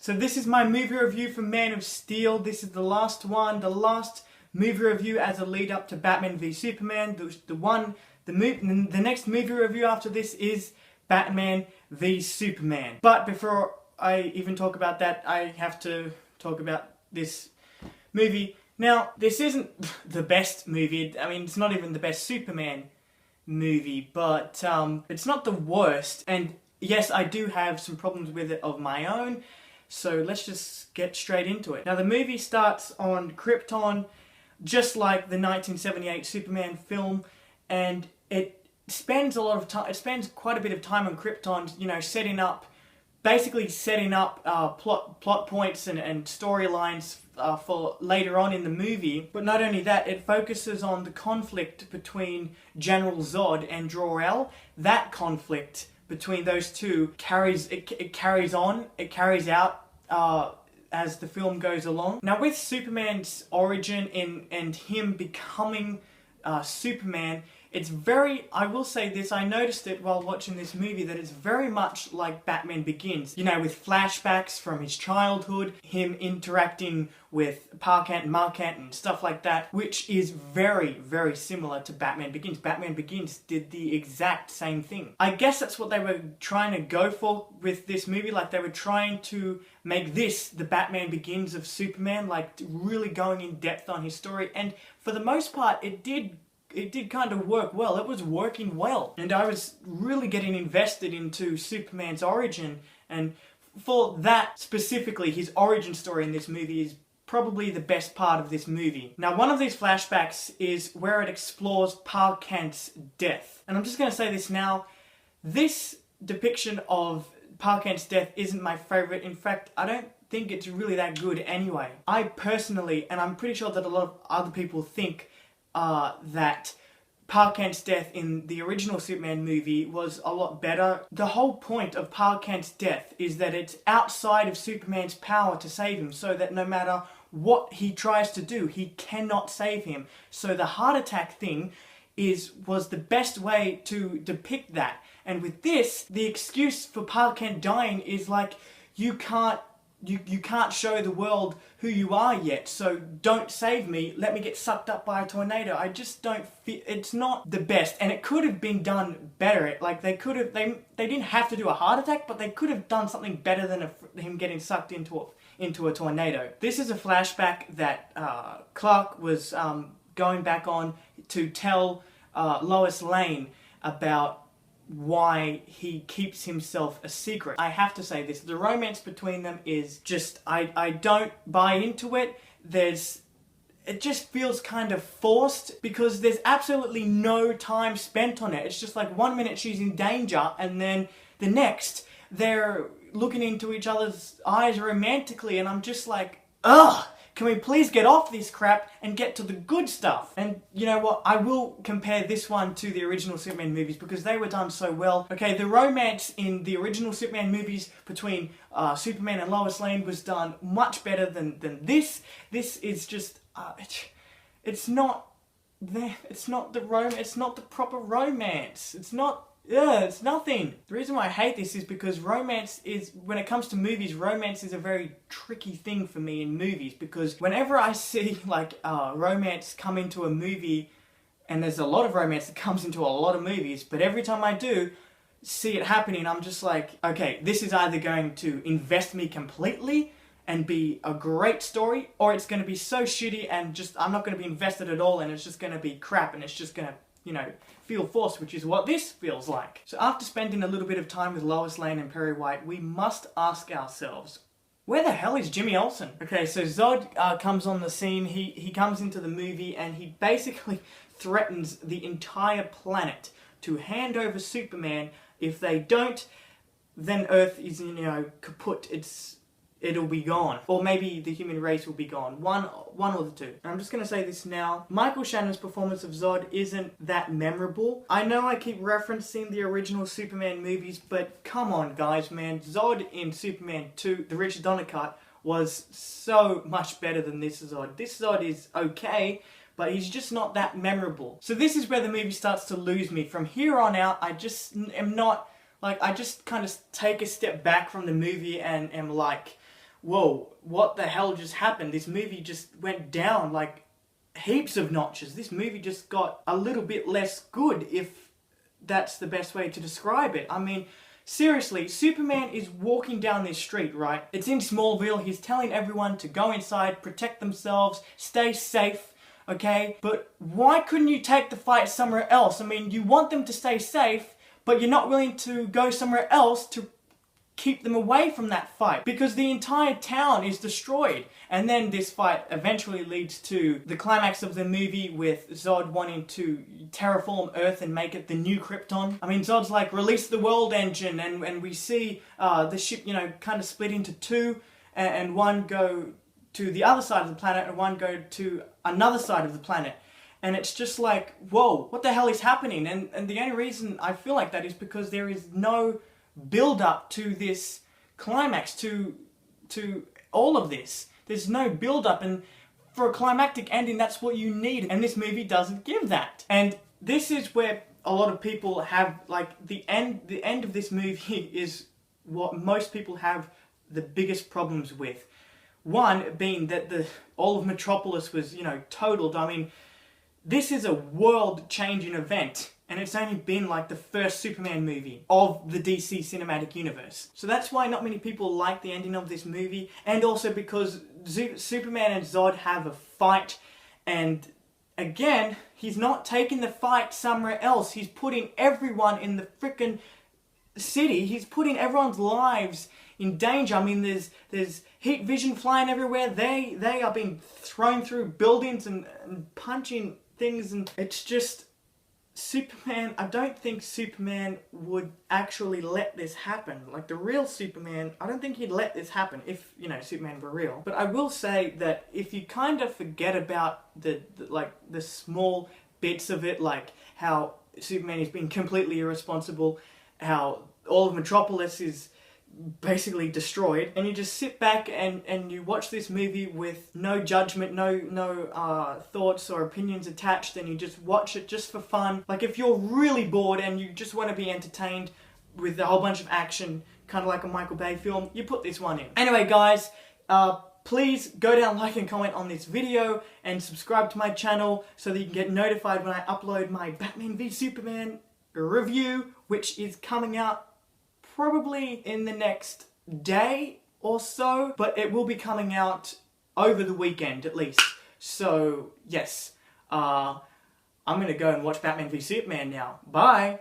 So this is my movie review for Man of Steel. This is the last one, the last movie review as a lead up to Batman v Superman. The next movie review after this is Batman v Superman. But before I even talk about that, I have to talk about this movie. Now, this isn't the best movie. I mean, it's not even the best Superman movie, but it's not the worst. And yes, I do have some problems with it of my own, so let's just get straight into it. Now, the movie starts on Krypton, just like the 1978 Superman film, and it spends a lot of time. It spends quite a bit of time on Krypton, you know, setting up plot points and storylines for later on in the movie. But not only that, it focuses on the conflict between General Zod and Jor-El. That conflict between those two carries out as the film goes along. Now, with Superman's origin and him becoming Superman, it's very, I will say this, I noticed it while watching this movie, that it's very much like Batman Begins. You know, with flashbacks from his childhood, him interacting with Park Kent and Mark Kent and stuff like that, which is very, very similar to Batman Begins. Batman Begins did the exact same thing. I guess that's what they were trying to go for with this movie. Like, they were trying to make this the Batman Begins of Superman, like really going in depth on his story. And for the most part, it did kind of work well. It was working well. And I was really getting invested into Superman's origin. And for that specifically, his origin story in this movie is probably the best part of this movie. Now, one of these flashbacks is where it explores Park Kent's death. And I'm just going to say this now. This depiction of Park Kent's death isn't my favorite. In fact, I don't think it's really that good anyway. I personally, and I'm pretty sure that a lot of other people think, that Park Kent's death in the original Superman movie was a lot better. The whole point of Park Kent's death is that it's outside of Superman's power to save him, so that no matter what he tries to do, he cannot save him. So the heart attack thing was the best way to depict that. And with this, the excuse for Park Kent dying is like, you can't show the world who you are yet, so don't save me, let me get sucked up by a tornado. I just don't feel, it's not the best, and it could have been done better. Like, they didn't have to do a heart attack, but they could have done something better than him getting sucked into a tornado. This is a flashback that Clark was going back on to tell Lois Lane about why he keeps himself a secret. I have to say this, the romance between them is just, I don't buy into it. It just feels kind of forced, because there's absolutely no time spent on it. It's just like 1 minute she's in danger, and then the next they're looking into each other's eyes romantically, and I'm just like, ugh! Can we please get off this crap and get to the good stuff? And you know what? I will compare this one to the original Superman movies because they were done so well. Okay, the romance in the original Superman movies between Superman and Lois Lane was done much better than this. This is just, it's not the proper romance. It's nothing. The reason why I hate this is because romance is, when it comes to movies, romance is a very tricky thing for me in movies, because whenever I see like romance come into a movie, and there's a lot of romance that comes into a lot of movies, but every time I do see it happening, I'm just like, okay, this is either going to invest me completely and be a great story, or it's going to be so shitty and just, I'm not going to be invested at all, and it's just going to be crap, and it's just going to, you know, feel forced, which is what this feels like. So after spending a little bit of time with Lois Lane and Perry White, we must ask ourselves, where the hell is Jimmy Olsen? Okay, so Zod comes on the scene, he comes into the movie, and he basically threatens the entire planet to hand over Superman. If they don't, then Earth is, you know, kaput. It'll be gone. Or maybe the human race will be gone. One or the two. And I'm just going to say this now. Michael Shannon's performance of Zod isn't that memorable. I know I keep referencing the original Superman movies, but come on guys, man. Zod in Superman 2, the Richard Donner cut, was so much better than this Zod. This Zod is okay, but he's just not that memorable. So this is where the movie starts to lose me. From here on out, I just am not, like, I just kind of take a step back from the movie and am like, whoa, what the hell just happened? This movie just went down like heaps of notches. This movie just got a little bit less good, if that's the best way to describe it. I mean, seriously, Superman is walking down this street, right? It's in Smallville. He's telling everyone to go inside, protect themselves, stay safe, okay? But why couldn't you take the fight somewhere else? I mean, you want them to stay safe, but you're not willing to go somewhere else to keep them away from that fight, because the entire town is destroyed. And then this fight eventually leads to the climax of the movie, with Zod wanting to terraform Earth and make it the new Krypton. I mean, Zod's like, release the world engine, and we see the ship, you know, kind of split into two, and one go to the other side of the planet and one go to another side of the planet. And it's just like, whoa, what the hell is happening? And the only reason I feel like that is because there is no build up to this climax, to all of this. There's no build up, and for a climactic ending, that's what you need, and this movie doesn't give that. And this is where a lot of people have, like, the end of this movie is what most people have the biggest problems with. One being that all of Metropolis was, you know, totaled. I mean, this is a world-changing event, and it's only been like the first Superman movie of the DC Cinematic Universe. So that's why not many people like the ending of this movie, and also because Superman and Zod have a fight, and again, he's not taking the fight somewhere else. He's putting everyone in the frickin' city. He's putting everyone's lives in danger. I mean, there's heat vision flying everywhere. They are being thrown through buildings and punching things, and it's just Superman. I don't think Superman would actually let this happen. Like, the real Superman, I don't think he'd let this happen if, you know, Superman were real. But I will say that if you kind of forget about the small bits of it, like how Superman is being completely irresponsible, how all of Metropolis is basically destroyed, and you just sit back and you watch this movie with no judgment, no thoughts or opinions attached, and you just watch it just for fun. Like, if you're really bored and you just want to be entertained with a whole bunch of action, kind of like a Michael Bay film, you put this one in. Anyway, guys, please go down, like and comment on this video, and subscribe to my channel so that you can get notified when I upload my Batman v Superman review, which is coming out probably in the next day or so, but it will be coming out over the weekend at least. So yes, I'm gonna go and watch Batman v Superman now. Bye!